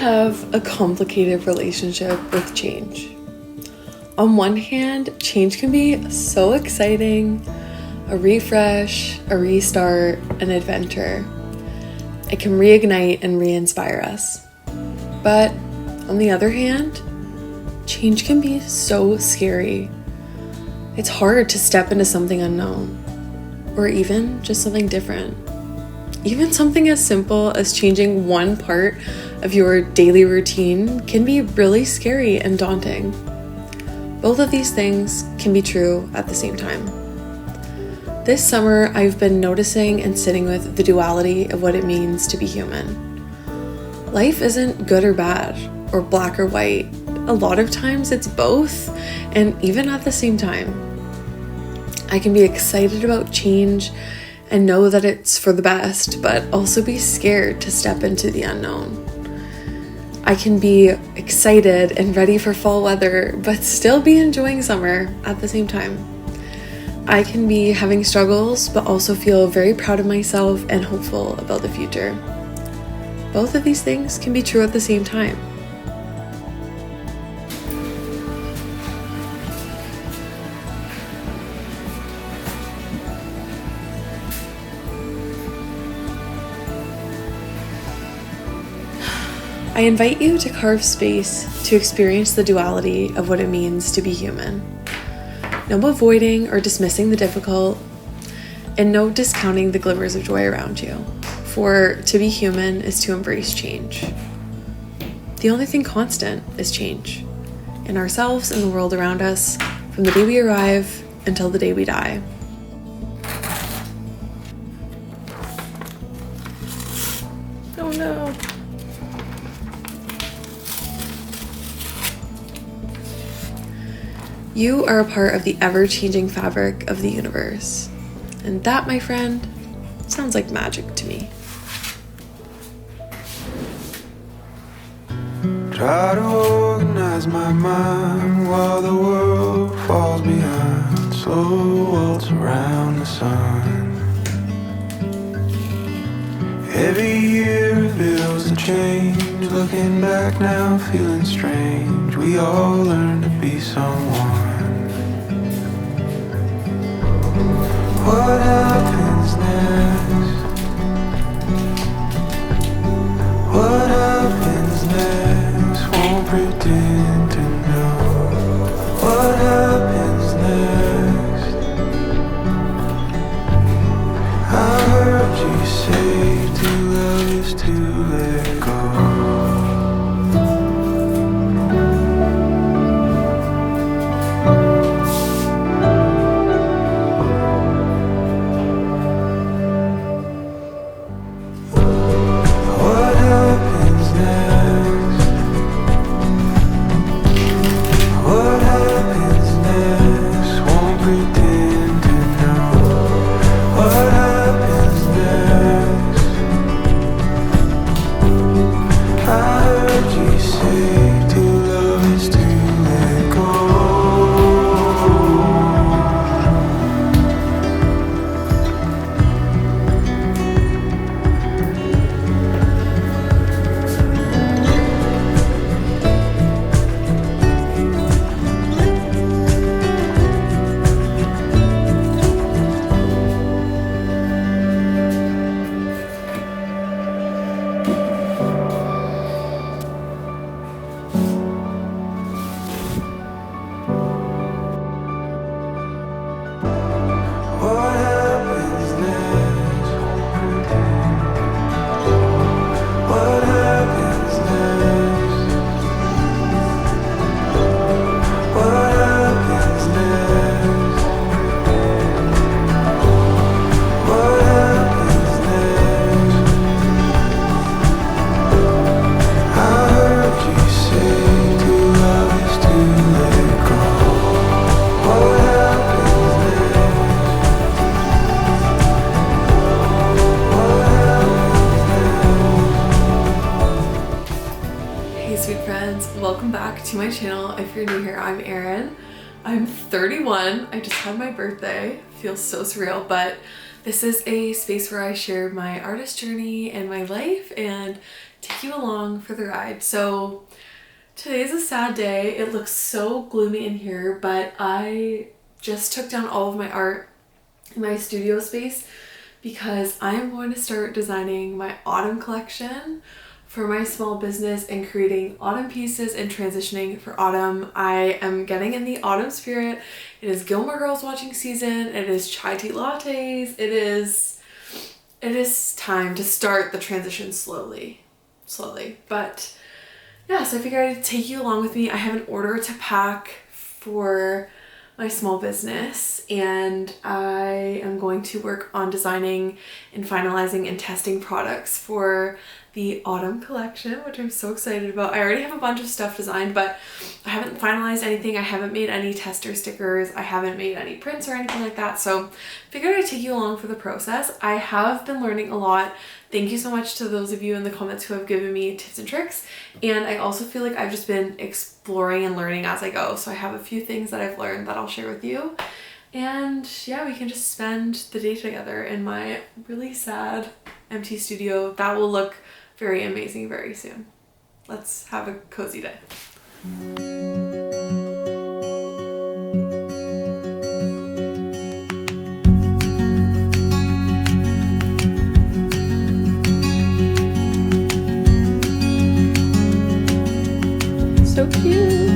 have a complicated relationship with change. On one hand, change can be so exciting, a refresh, a restart, an adventure. It can reignite and re-inspire us. But on the other hand, change can be so scary. It's hard to step into something unknown, or even just something different. Even something as simple as changing one part of your daily routine can be really scary and daunting. Both of these things can be true at the same time. This summer, I've been noticing and sitting with the duality of what it means to be human. Life isn't good or bad, or black or white. A lot of times it's both, and even at the same time. I can be excited about change and know that it's for the best, but also be scared to step into the unknown. I can be excited and ready for fall weather, but still be enjoying summer at the same time. I can be having struggles, but also feel very proud of myself and hopeful about the future. Both of these things can be true at the same time. I invite you to carve space to experience the duality of what it means to be human. No avoiding or dismissing the difficult, and no discounting the glimmers of joy around you. For to be human is to embrace change. The only thing constant is change, in ourselves and the world around us, from the day we arrive until the day we die. Oh no. You are a part of the ever-changing fabric of the universe. And that, my friend, sounds like magic to me. Try to organize my mind while the world falls behind. Slow waltz around the sun. Every year reveals a change. Looking back now, feeling strange. We all learn to be someone. What happens next? What happens next? Won't pretend to know. What happens next? I heard you say to love is to let go. Welcome back to my channel. If you're new here, I'm Erin. I'm 31. I just had my birthday. Feels so surreal, but this is a space where I share my artist journey and my life and take you along for the ride. So today's a sad day. It looks so gloomy in here, but I just took down all of my art in my studio space because I am going to start designing my autumn collection for my small business and creating autumn pieces and transitioning for autumn. I am getting in the autumn spirit. It is Gilmore Girls watching season. It is chai tea lattes. It is time to start the transition slowly. But yeah, so I figured I'd take you along with me. I have an order to pack for my small business, and I am going to work on designing and finalizing and testing products for the autumn collection, which I'm so excited about. I already have a bunch of stuff designed, but I haven't finalized anything. I haven't made any tester stickers. I haven't made any prints or anything like that. So figured I'd take you along for the process. I have been learning a lot. Thank you so much to those of you in the comments who have given me tips and tricks. And I also feel like I've just been exploring and learning as I go. So I have a few things that I've learned that I'll share with you. And yeah, we can just spend the day together in my really sad empty studio. That will look very amazing very soon. Let's have a cozy day. So cute.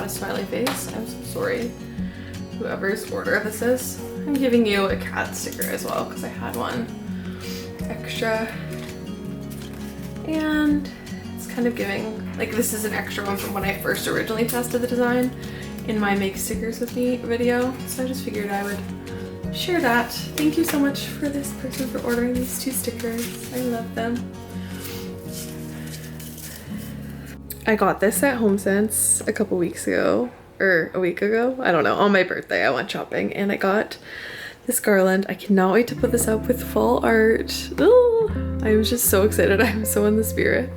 Smiley face. I'm so sorry, whoever's order this is. I'm giving you a cat sticker as well because I had one extra, and it's kind of giving, like, this is an extra one from when I first originally tested the design in my Make Stickers With Me video, so I just figured I would share that. Thank you so much for this person for ordering these 2 stickers. I love them. I got this at HomeSense a couple weeks ago, or a week ago, I don't know, on my birthday. I went shopping and I got this garland. I cannot wait to put this up with fall art. Ooh, I'm just so excited. I'm so in the spirit.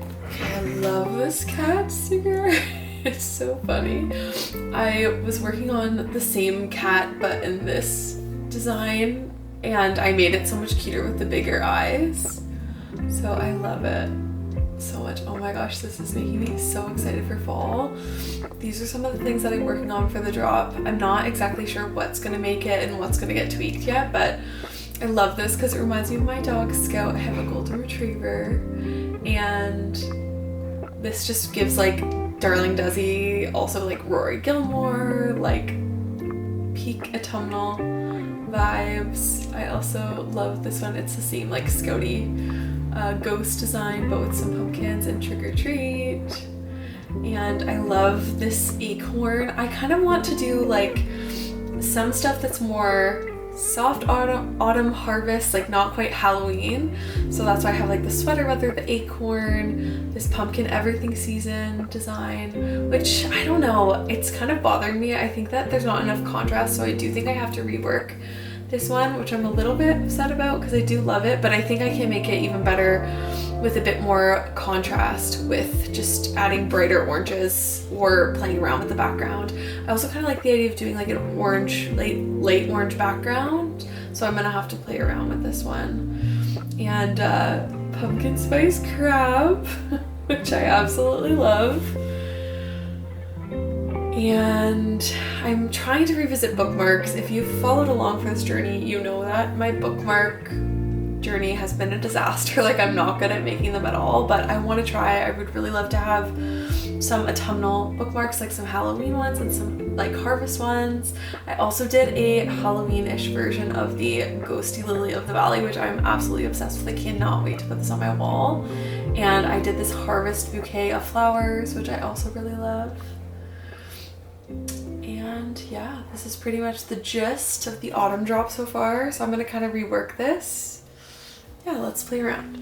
I love this cat sticker. It's so funny. I was working on the same cat but in this design, and I made it so much cuter with the bigger eyes. So I love it so much. Oh my gosh, this is making me so excited for fall. These are some of the things that I'm working on for the drop. I'm not exactly sure what's gonna make it and what's gonna get tweaked yet, but I love this because it reminds me of my dog Scout. I have a golden retriever, and this just gives like Darling Desi, also like Rory Gilmore, like peak autumnal vibes. I also love this one. It's the same like Scouty ghost design but with some pumpkins and trick or treat. And I love this acorn. I kind of want to do like some stuff that's more soft autumn harvest, like not quite Halloween. So that's why I have like the sweater weather, the acorn, this pumpkin everything season design, which I don't know, it's kind of bothering me. I think that there's not enough contrast, so I do think I have to rework this one, which I'm a little bit upset about because I do love it, but I think I can make it even better with a bit more contrast with just adding brighter oranges or playing around with the background. I also kind of like the idea of doing like an orange, late orange background, so I'm gonna have to play around with this one. And pumpkin spice crab, which I absolutely love. And I'm trying to revisit bookmarks. If you've followed along for this journey, you know that my bookmark journey has been a disaster. Like, I'm not good at making them at all, but I want to try. I would really love to have some autumnal bookmarks, like some Halloween ones and some like harvest ones. I also did a Halloween-ish version of the Ghosty Lily of the Valley, which I'm absolutely obsessed with. I cannot wait to put this on my wall. And I did this harvest bouquet of flowers, which I also really love. And yeah, this is pretty much the gist of the autumn drop so far. So I'm going to kind of rework this. Yeah, let's play around.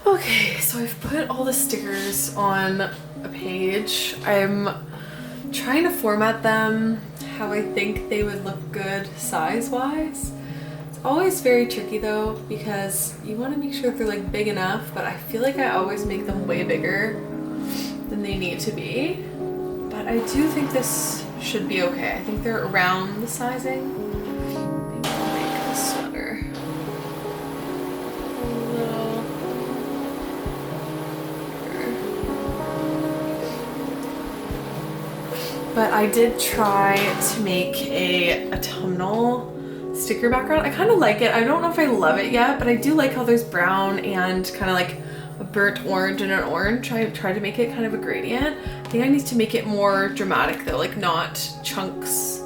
Okay, so I've put all the stickers on a page. I'm trying to format them how I think they would look good size-wise. It's always very tricky though, because you want to make sure they're like big enough, but I feel like I always make them way bigger than they need to be. But I do think this should be okay. I think they're around the sizing. Maybe I'll make a sweater a little bigger. But I did try to make a autumnal sticker background. I kind of like it. I don't know if I love it yet, but I do like how there's brown and kind of like a burnt orange and an orange. I tried to make it kind of a gradient. I think I need to make it more dramatic though, like not chunks.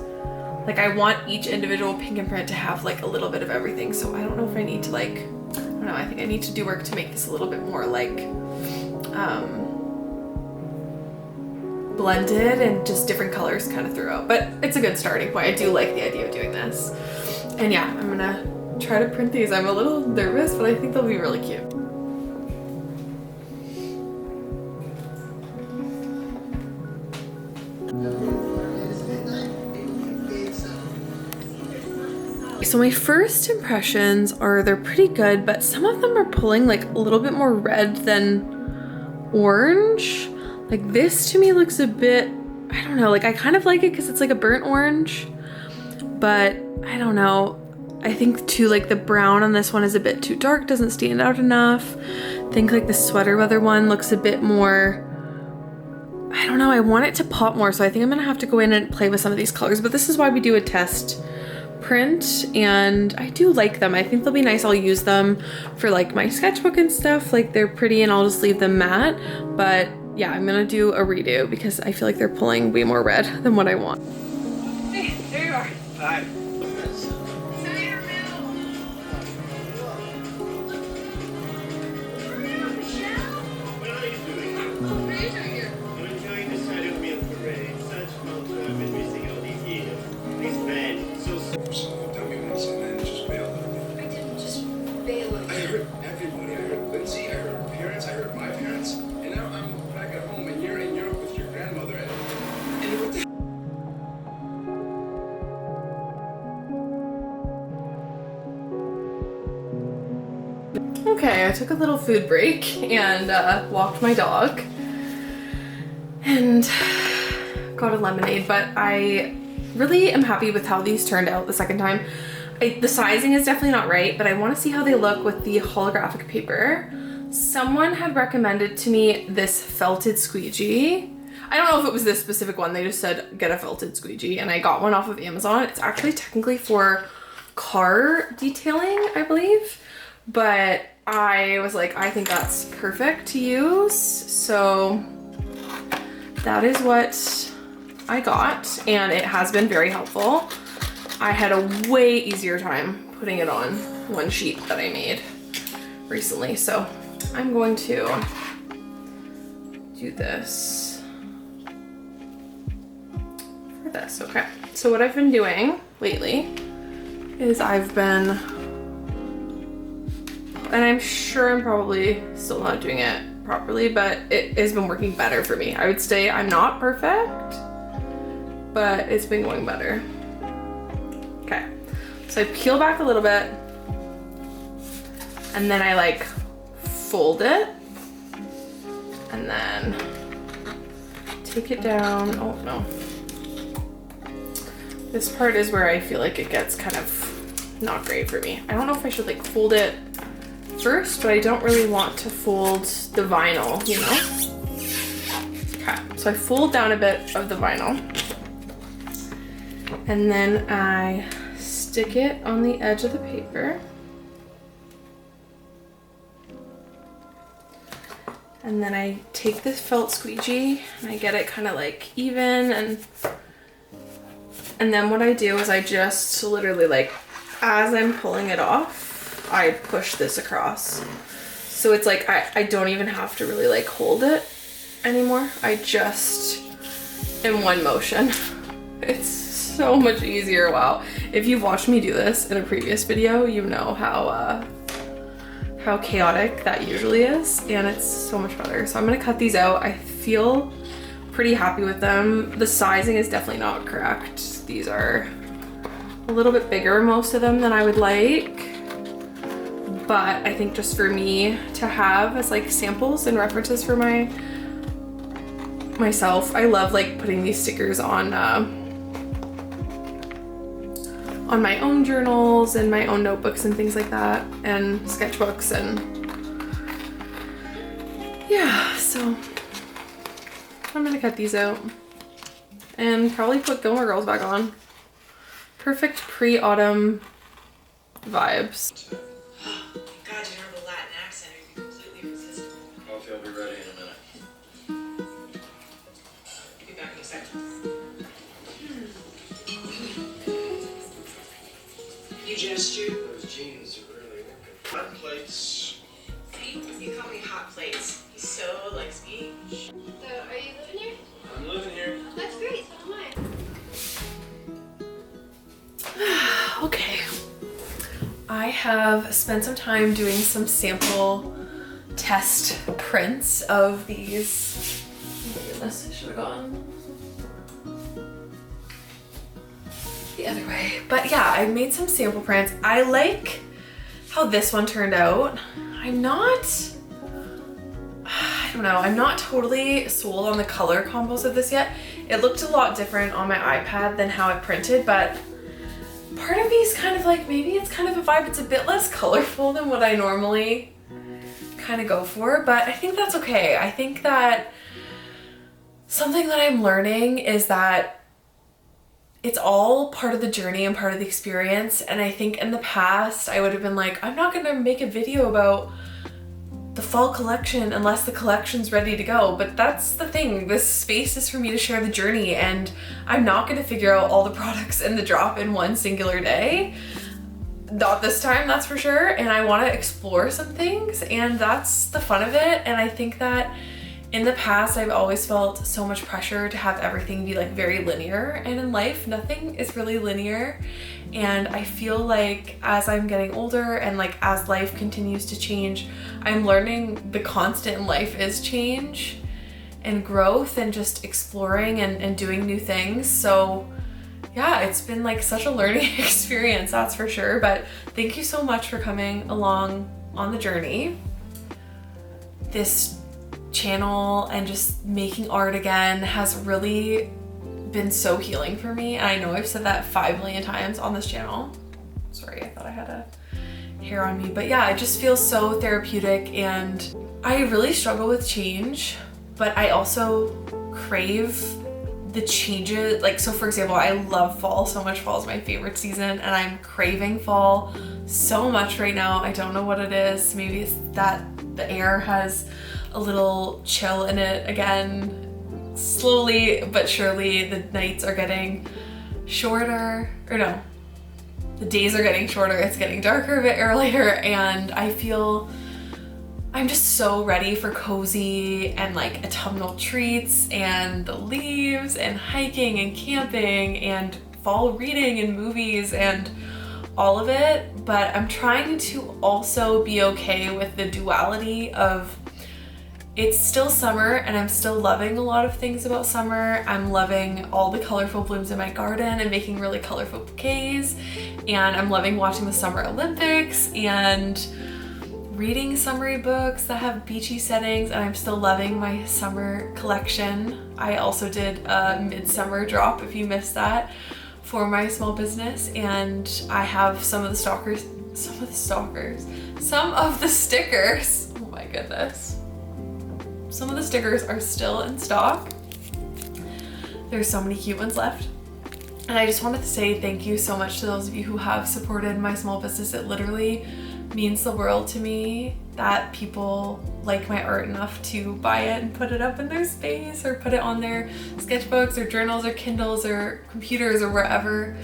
Like I want each individual pink imprint to have like a little bit of everything. So I don't know if I need to like, I don't know, I think I need to do work to make this a little bit more like blended and just different colors kind of throughout. But it's a good starting point. I do like the idea of doing this. And yeah, I'm gonna try to print these. I'm a little nervous, but I think they'll be really cute. So my first impressions are they're pretty good, but some of them are pulling like a little bit more red than orange. Like this to me looks a bit, I don't know, like I kind of like it because it's like a burnt orange, but I don't know. I think too like the brown on this one is a bit too dark, doesn't stand out enough. think like the sweater weather one looks a bit more, I don't know, I want it to pop more, so I think I'm gonna have to go in and play with some of these colors, but this is why we do a test print, and I do like them. I think they'll be nice. I'll use them for like my sketchbook and stuff. Like they're pretty and I'll just leave them matte, but yeah, I'm gonna do a redo because I feel like they're pulling way more red than what I want. Hey, there you are. Hi. Okay, I took a little food break and walked my dog and got a lemonade, but I really am happy with how these turned out the second time. The sizing is definitely not right, but I want to see how they look with the holographic paper. Someone had recommended to me this felted squeegee. I don't know if it was this specific one. They just said get a felted squeegee, and I got one off of Amazon. It's actually technically for car detailing, I believe, but I was like, I think that's perfect to use. So that is what I got, and it has been very helpful. I had a way easier time putting it on one sheet that I made recently. So I'm going to do this for this. Okay, so what I've been doing lately is I've been, and I'm sure I'm probably still not doing it properly, but it has been working better for me. I would say I'm not perfect, but it's been going better. Okay, so I peel back a little bit and then I like fold it and then take it down. Oh no. This part is where I feel like it gets kind of not great for me. I don't know if I should like fold it first, but I don't really want to fold the vinyl, you know? Okay, so I fold down a bit of the vinyl and then I stick it on the edge of the paper. And then I take this felt squeegee and I get it kind of like even, and then what I do is I just literally like, as I'm pulling it off, I push this across. So it's like, I don't even have to really like hold it anymore. I just, in one motion. It's so much easier. Wow. If you've watched me do this in a previous video, you know how chaotic that usually is, and it's so much better. So I'm gonna cut these out. I feel pretty happy with them. The sizing is definitely not correct. These are a little bit bigger, most of them, than I would like, but I think just for me to have as like samples and references for myself, I love like putting these stickers on my own journals and my own notebooks and things like that, and sketchbooks, and yeah, so I'm gonna cut these out and probably put Gilmore Girls back on. Perfect pre-autumn vibes. God, you don't have a Latin accent, or you'd be completely irresistible. Coffee will be ready in a minute. I'll be back in a second. You gestured. Those jeans are really looking. Hot plates. See? You call me hot plates. He so likes me. So, are you living here? I'm living here. That's great, so am I. Okay. I have spent some time doing some sample test prints of these. Oh my goodness, I should have gone the other way. But yeah, I made some sample prints. I like how this one turned out. I don't know, I'm not totally sold on the color combos of this yet. It looked a lot different on my iPad than how it printed, but part of me is kind of like, maybe it's kind of a vibe. It's a bit less colorful than what I normally kind of go for, but I think that's okay. I think that something that I'm learning is that it's all part of the journey and part of the experience. And I think in the past I would have been like, I'm not gonna make a video about the fall collection unless the collection's ready to go. But that's the thing, this space is for me to share the journey, and I'm not gonna figure out all the products in the drop in one singular day. Not this time, that's for sure. And I want to explore some things, and that's the fun of it. And I think that in the past I've always felt so much pressure to have everything be like very linear, and in life nothing is really linear. And I feel like as I'm getting older and like as life continues to change, I'm learning the constant in life is change and growth and just exploring and doing new things. So yeah, it's been like such a learning experience, that's for sure. But thank you so much for coming along on the journey. This channel and just making art again has really been so healing for me. And I know I've said that 5 million times on this channel. Sorry, I thought I had a hair on me. But yeah, it just feels so therapeutic, and I really struggle with change, but I also crave the changes. Like, so for example, I love fall so much. Fall is my favorite season, and I'm craving fall so much right now. I don't know what it is. Maybe it's that the air has a little chill in it again. Slowly but surely the nights are getting shorter, or no, the days are getting shorter. It's getting darker a bit earlier, and I feel I'm just so ready for cozy and like autumnal treats and the leaves and hiking and camping and fall reading and movies and all of it. But I'm trying to also be okay with the duality of it's still summer, and I'm still loving a lot of things about summer. I'm loving all the colorful blooms in my garden and making really colorful bouquets, and I'm loving watching the Summer Olympics and reading summery books that have beachy settings, and I'm still loving my summer collection. I also did a midsummer drop, if you missed that, for my small business, and I have some of the stickers, oh my goodness. Some of the stickers are still in stock. There's so many cute ones left. And I just wanted to say thank you so much to those of you who have supported my small business. It literally means the world to me that people like my art enough to buy it and put it up in their space, or put it on their sketchbooks or journals or Kindles or computers or wherever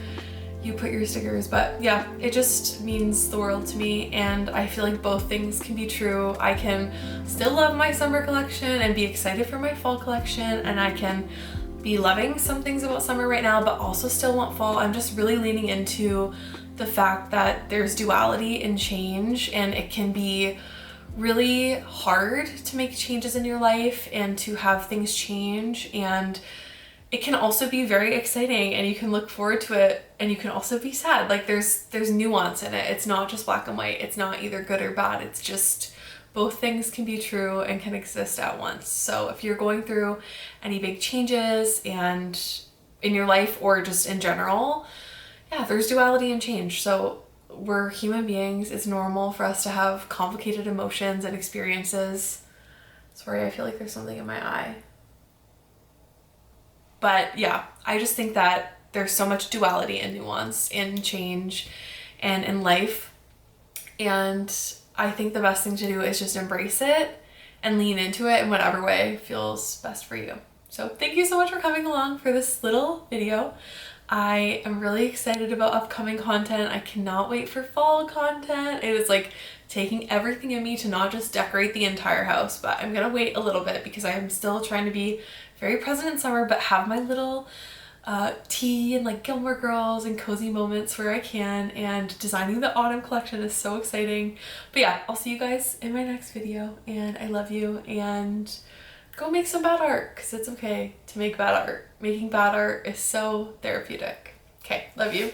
you put your stickers. But yeah, it just means the world to me, and I feel like both things can be true. I can still love my summer collection and be excited for my fall collection, and I can be loving some things about summer right now but also still want fall. I'm just really leaning into the fact that there's duality in change, and it can be really hard to make changes in your life and to have things change, and it can also be very exciting, and you can look forward to it, and you can also be sad. Like there's nuance in it. It's not just black and white. It's not either good or bad. It's just both things can be true and can exist at once. So if you're going through any big changes and in your life or just in general, yeah, there's duality and change. So we're human beings. It's normal for us to have complicated emotions and experiences. Sorry, I feel like there's something in my eye. But yeah, I just think that there's so much duality and nuance in change and in life. And I think the best thing to do is just embrace it and lean into it in whatever way feels best for you. So thank you so much for coming along for this little video. I am really excited about upcoming content. I cannot wait for fall content. It is like taking everything in me to not just decorate the entire house, but I'm gonna wait a little bit because I am still trying to be very present in summer, but have my little tea and like Gilmore Girls and cozy moments where I can, and designing the autumn collection is so exciting. But yeah, I'll see you guys in my next video, and I love you, and go make some bad art, because it's okay to make bad art. Making bad art is so therapeutic. Okay, love you.